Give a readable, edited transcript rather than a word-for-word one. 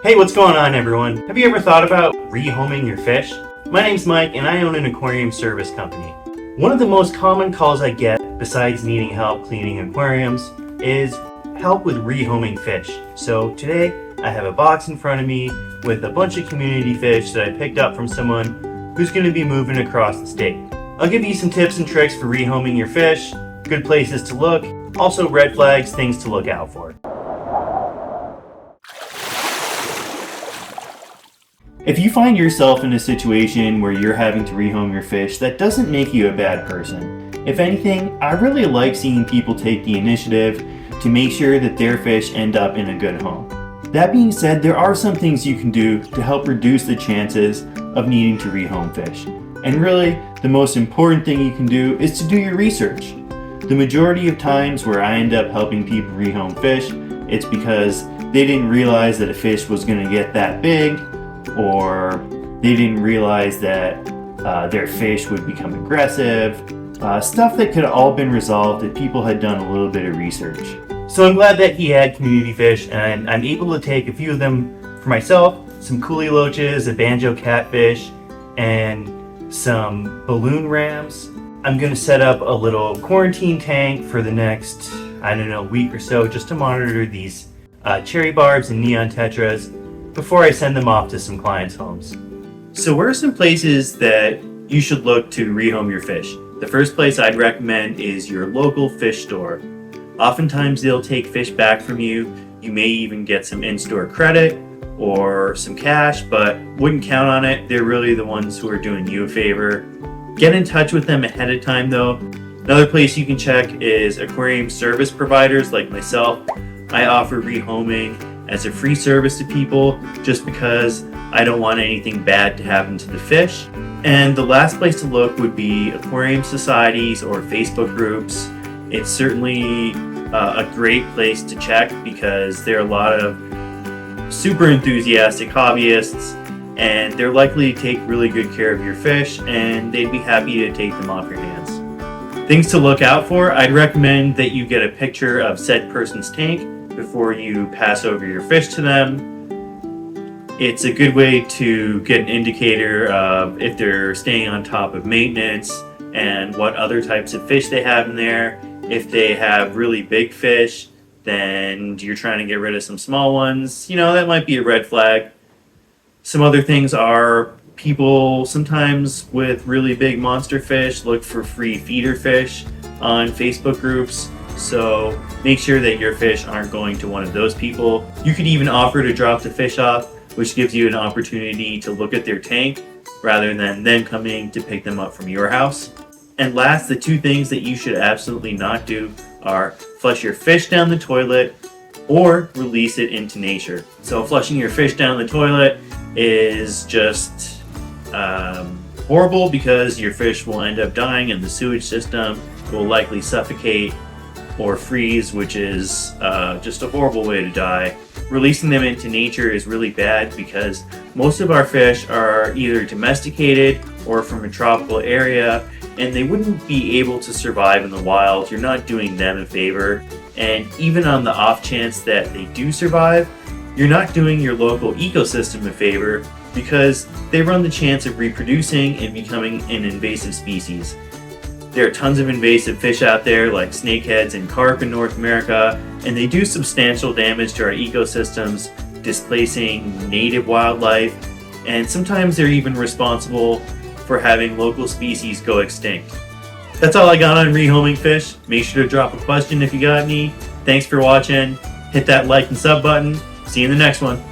Hey, what's going on, everyone? Have you ever thought about rehoming your fish? My name's Mike and I own an aquarium service company. One of the most common calls I get, besides needing help cleaning aquariums, is help with rehoming fish. So today I have a box in front of me with a bunch of community fish that I picked up from someone who's going to be moving across the state. I'll give you some tips and tricks for rehoming your fish, good places to look, also red flags, things to look out for. If you find yourself in a situation where you're having to rehome your fish, that doesn't make you a bad person. If anything, I really like seeing people take the initiative to make sure that their fish end up in a good home. That being said, there are some things you can do to help reduce the chances of needing to rehome fish. And really, the most important thing you can do is to do your research. The majority of times where I end up helping people rehome fish, it's because they didn't realize that a fish was going to get that big, or they didn't realize that their fish would become aggressive. Stuff that could have all been resolved if people had done a little bit of research. So I'm glad that he had community fish, and I'm able to take a few of them for myself, some coolie loaches, a banjo catfish, and some balloon rams. I'm going to set up a little quarantine tank for the next, week or so, just to monitor these cherry barbs and neon tetras before I send them off to some clients' homes. So where are some places that you should look to rehome your fish? The first place I'd recommend is your local fish store. Oftentimes they'll take fish back from you. You may even get some in-store credit or some cash, but wouldn't count on it. They're really the ones who are doing you a favor. Get in touch with them ahead of time though. Another place you can check is aquarium service providers like myself. I offer rehoming as a free service to people just because I don't want anything bad to happen to the fish. And the last place to look would be aquarium societies or Facebook groups. It's certainly a great place to check because there are a lot of super enthusiastic hobbyists, and they're likely to take really good care of your fish, and they'd be happy to take them off your hands. Things to look out for: I'd recommend that you get a picture of said person's tank before you pass over your fish to them. It's a good way to get an indicator of if they're staying on top of maintenance and what other types of fish they have in there. If they have really big fish, then you're trying to get rid of some small ones. That might be a red flag. Some other things are people sometimes with really big monster fish look for free feeder fish on Facebook groups. So make sure that your fish aren't going to one of those people. You could even offer to drop the fish off, which gives you an opportunity to look at their tank rather than them coming to pick them up from your house. And last, the two things that you should absolutely not do are flush your fish down the toilet or release it into nature. So flushing your fish down the toilet is just horrible because your fish will end up dying and the sewage system will likely suffocate or freeze, which is just a horrible way to die. Releasing them into nature is really bad because most of our fish are either domesticated or from a tropical area, and they wouldn't be able to survive in the wild. You're not doing them a favor. And even on the off chance that they do survive, you're not doing your local ecosystem a favor because they run the chance of reproducing and becoming an invasive species. There are tons of invasive fish out there like snakeheads and carp in North America, and they do substantial damage to our ecosystems, displacing native wildlife, and sometimes they're even responsible for having local species go extinct. That's all I got on rehoming fish. Make sure to drop a question if you got any. Thanks for watching. Hit that like and sub button. See you in the next one.